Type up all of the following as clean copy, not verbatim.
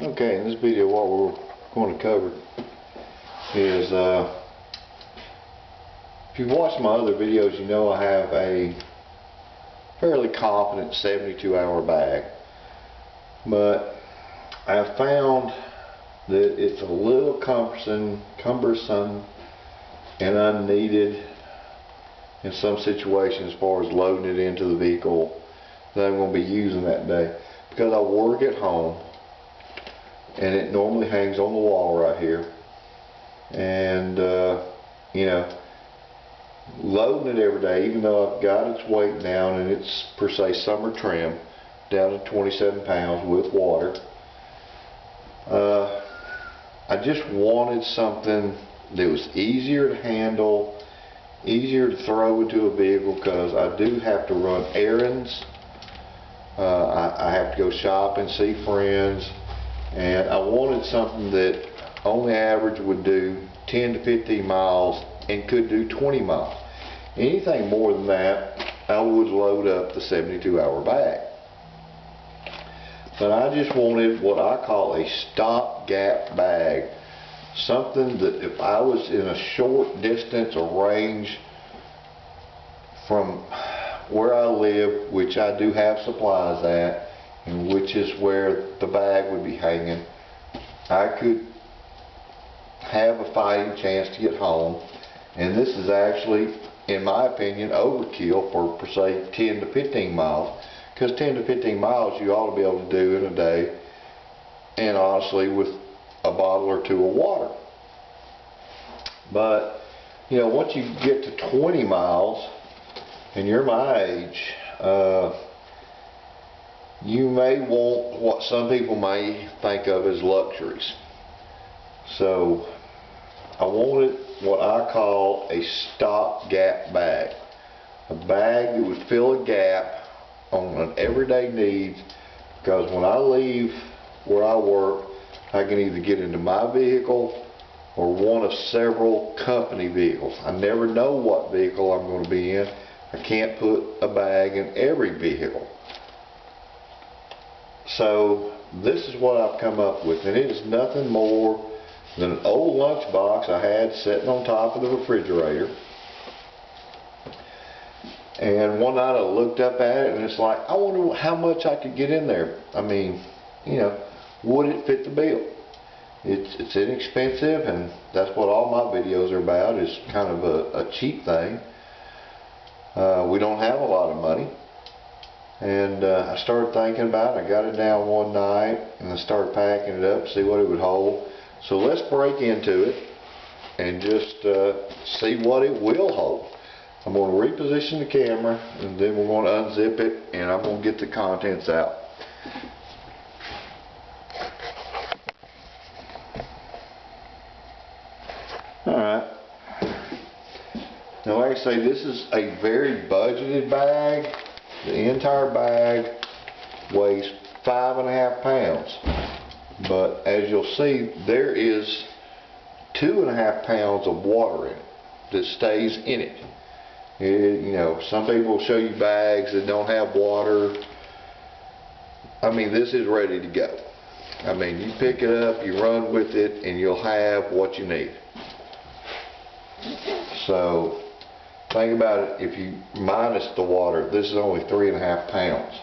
Okay, in this video what we're going to cover is, if you've watched my other videos, you know I have a fairly competent 72-hour bag, but I've found that it's a little cumbersome and unneeded in some situations as far as loading it into the vehicle that I'm going to be using that day, because I work at home and it normally hangs on the wall right here, and you know, loading it every day, even though I've got its weight down and it's per se summer trim down to 27 pounds with water, I just wanted something that was easier to handle, easier to throw into a vehicle, because I do have to run errands. I have to go shopping, see friends, and I wanted something that on the average would do 10 to 15 miles and could do 20 miles. Anything more than that, I would load up the 72-hour bag. But I just wanted what I call a stopgap bag. Something that if I was in a short distance or range from where I live, which I do have supplies at, and which is where the bag would be hanging, I could have a fighting chance to get home. And this is actually, in my opinion, overkill for per se 10 to 15 miles, because 10 to 15 miles you ought to be able to do in a day, and honestly with a bottle or two of water. But you know, once you get to 20 miles and you're my age, you may want what some people may think of as luxuries. So I wanted what I call a stopgap bag. A bag that would fill a gap on an everyday needs, because when I leave where I work, I can either get into my vehicle or one of several company vehicles. I never know what vehicle I'm going to be in. I can't put a bag in every vehicle. So this is what I've come up with, and it is nothing more than an old lunchbox I had sitting on top of the refrigerator. And one night I looked up at it and it's like, I wonder how much I could get in there. I mean, you know, would it fit the bill? It's inexpensive, and that's what all my videos are about, is kind of a cheap thing. We don't have a lot of money. And I started thinking about it. I got it down one night and I started packing it up to see what it would hold. So let's break into it and just see what it will hold. I'm going to reposition the camera, and then we're going to unzip it, and I'm going to get the contents out. Alright. Now like I say, this is a very budgeted bag. The entire bag weighs 5.5 pounds. But as you'll see, there is 2.5 pounds of water in it that stays in it. You know, some people will show you bags that don't have water. I mean, this is ready to go. I mean, you pick it up, you run with it, and you'll have what you need. So think about it, if you minus the water, this is only 3.5 pounds.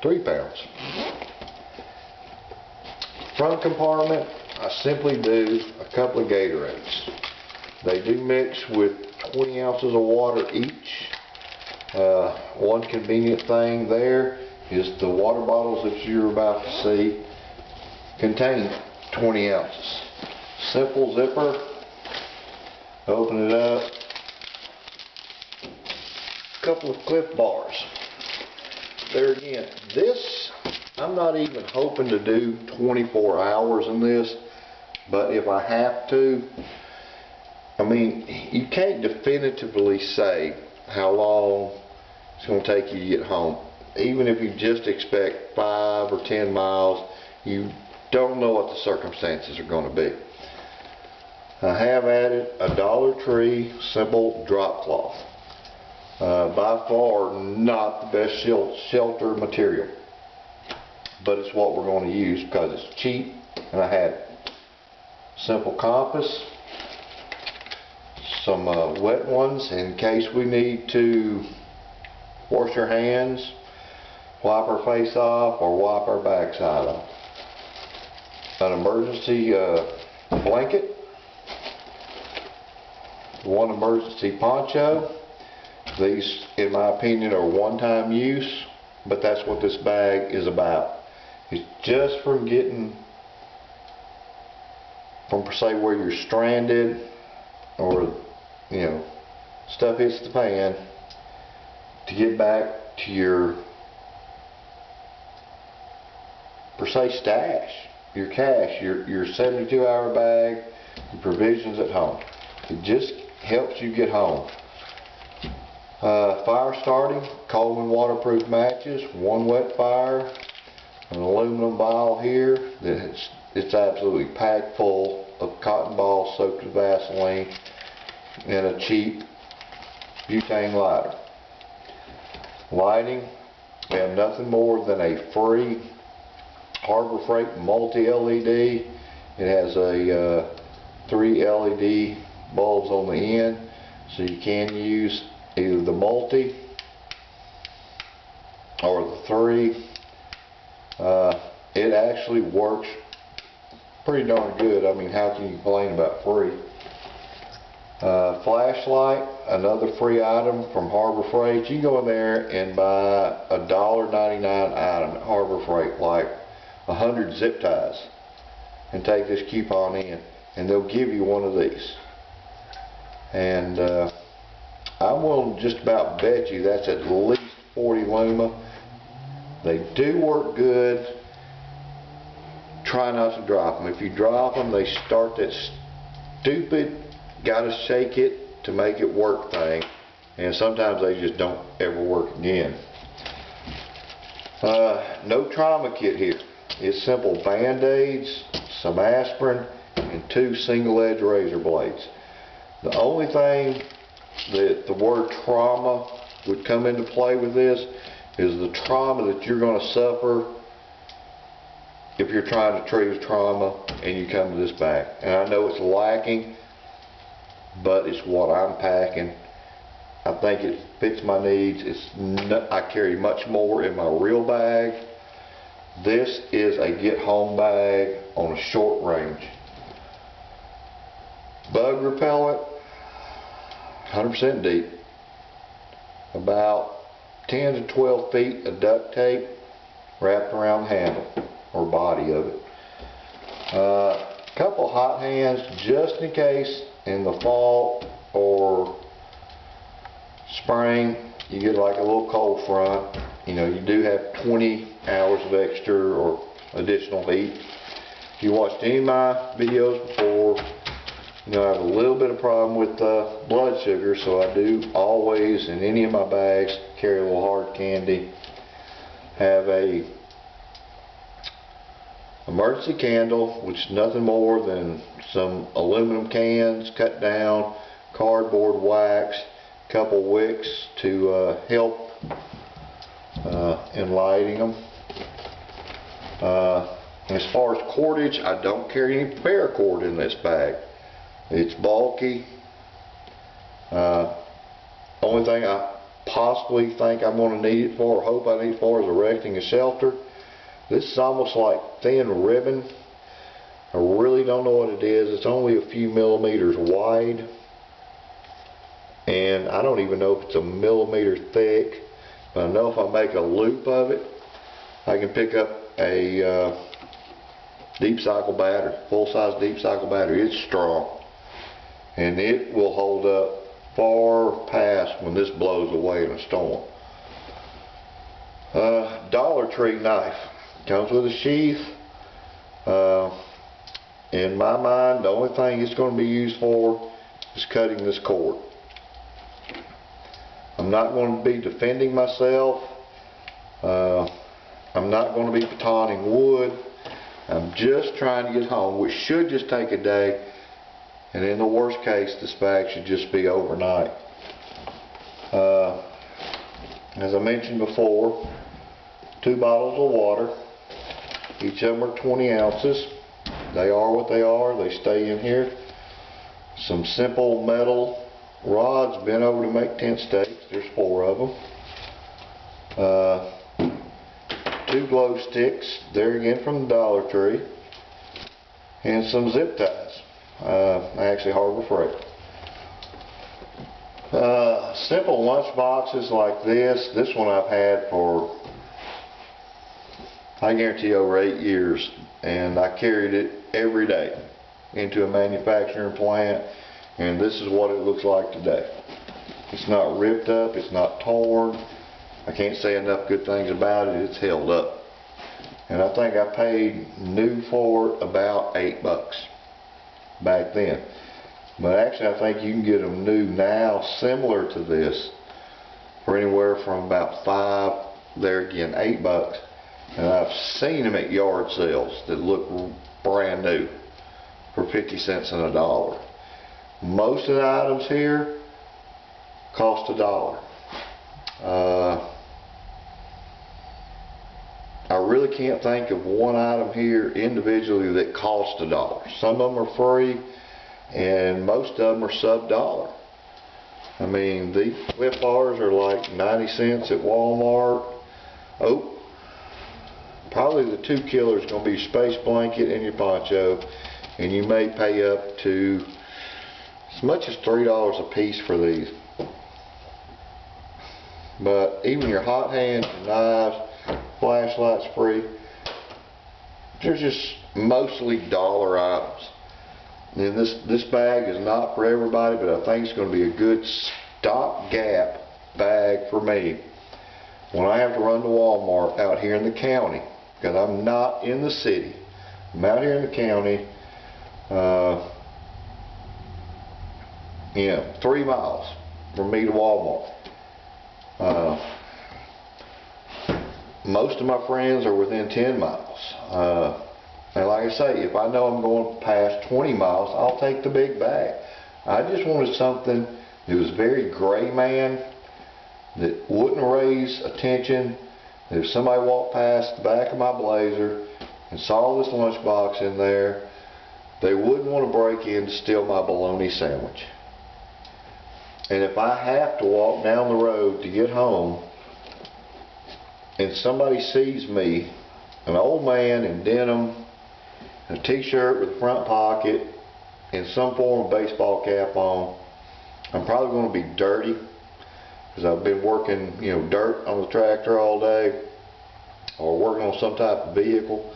3 pounds. Front compartment, I simply do a couple of Gatorades. They do mix with 20 ounces of water each. One convenient thing there is the water bottles that you're about to see contain 20 ounces. Simple zipper. Open it up. A couple of Clif bars. There again, this, I'm not even hoping to do 24 hours in this, but if I have to, I mean, you can't definitively say how long it's going to take you to get home. Even if you just expect 5 or 10 miles, you don't know what the circumstances are going to be. I have added a Dollar Tree simple drop cloth. By far not the best shelter material. but it's what we're going to use because it's cheap, and I had simple compass, some wet ones in case we need to wash our hands, wipe our face off, or wipe our backside off. An emergency blanket, one emergency poncho. These, in my opinion, are one-time use, but that's what this bag is about. It's just from getting from, say, where you're stranded, or you know, stuff hits the fan, to get back to your, per se, stash, your cash, your 72-hour bag, your provisions at home. It just helps you get home. Fire starting, Coleman waterproof matches, one wet fire, an aluminum vial here it's absolutely packed full of cotton balls soaked with Vaseline, and a cheap butane lighter. Lighting, we have nothing more than a free Harbor Freight multi-LED. It has a 3 LED bulbs on the end, so you can use either the multi or the 3. It actually works pretty darn good. I mean, how can you complain about free? Flashlight, another free item from Harbor Freight. You can go in there and buy a $1.99 item at Harbor Freight, like 100 zip ties, and take this coupon in, and they'll give you one of these. And I will just about bet you that's at least 40 Luma. They do work good. Try not to drop them. If you drop them, they start that stupid gotta shake it to make it work thing, and sometimes they just don't ever work again. No trauma kit here. It's simple band-aids, some aspirin, and 2 single-edge razor blades. The only thing that the word trauma would come into play with this is the trauma that you're going to suffer if you're trying to treat a trauma and you come to this bag. And I know it's lacking, but it's what I'm packing. I think it fits my needs. I carry much more in my real bag. This is a get home bag on a short range. Bug repellent, 100% deep. About 10 to 12 feet of duct tape wrapped around the handle or body of it. Couple hot hands just in case in the fall or spring you get like a little cold front. You know, you do have 20 hours of extra or additional heat. If you watched any of my videos before, you know I have a little bit of problem with blood sugar, so I do always in any of my bags carry a little hard candy. Have a emergency candle, which is nothing more than some aluminum cans cut down, cardboard wax, couple wicks to help in lighting them. As far as cordage, I don't carry any paracord in this bag. It's bulky. Only thing I possibly think I'm going to need it for, or hope I need it for, is erecting a shelter. This is almost like thin ribbon. I really don't know what it is. It's only a few millimeters wide, and I don't even know if it's a millimeter thick, but I know if I make a loop of it, I can pick up a deep cycle battery, full-size deep cycle battery. It's strong, and it will hold up far past when this blows away in a storm. Dollar Tree knife. Comes with a sheath. In my mind, the only thing it's going to be used for is cutting this cord. I'm not going to be defending myself. I'm not going to be batoning wood. I'm just trying to get home, which should just take a day. And in the worst case, this bag should just be overnight. As I mentioned before, 2 bottles of water. Each of them are 20 ounces. They are what they are. They stay in here. Some simple metal rods bent over to make tent stakes. There's 4 of them. 2 glow sticks. There again from the Dollar Tree. And some zip ties. Actually Harbor Freight. Simple lunch boxes like this. This one I've had for, I guarantee, over 8 years, and I carried it every day into a manufacturing plant, and this is what it looks like today. It's not ripped up, it's not torn. I can't say enough good things about it. It's held up, and I think I paid new for it about $8 back then. But actually I think you can get them new now similar to this for anywhere from about $5, there again $8. And I've seen them at yard sales that look brand new for 50 cents and $1. Most of the items here cost $1. I really can't think of one item here individually that cost $1. Some of them are free, and most of them are sub-$1. I mean, these Clif bars are like 90 cents at Walmart. Oh, probably the 2 killer is going to be your space blanket and your poncho, and you may pay up to as much as $3 a piece for these. But even your hot hands, your knives, flashlights free. They're just mostly dollar items. And this bag is not for everybody, but I think it's going to be a good stopgap bag for me when I have to run to Walmart out here in the county, because I'm not in the city. I'm out here in the county. 3 miles from me to Walmart. Most of my friends are within 10 miles. And like I say, if I know I'm going past 20 miles, I'll take the big bag. I just wanted something that was very gray man, that wouldn't raise attention. That if somebody walked past the back of my Blazer and saw this lunchbox in there, they wouldn't want to break in to steal my bologna sandwich. And if I have to walk down the road to get home, and somebody sees me, an old man in denim, a t-shirt with a front pocket, and some form of baseball cap on, I'm probably going to be dirty, because I've been working, dirt on the tractor all day, or working on some type of vehicle.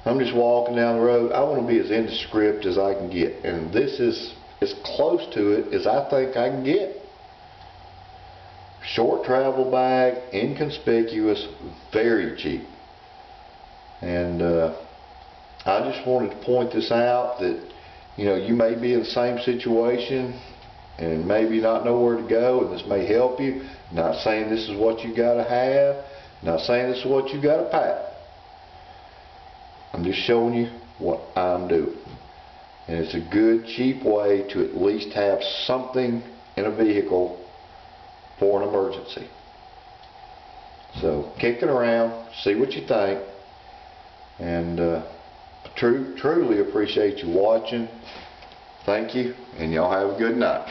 I'm just walking down the road. I want to be as indescript as I can get, and this is as close to it as I think I can get. Short travel bag, inconspicuous, very cheap. And I just wanted to point this out, that you may be in the same situation and maybe not know where to go, and this may help you. Not saying this is what you got to have, not saying this is what you got to pack. I'm just showing you what I'm doing. And it's a good, cheap way to at least have something in a vehicle for an emergency. So kick it around, see what you think, and truly appreciate you watching. Thank you, and y'all have a good night.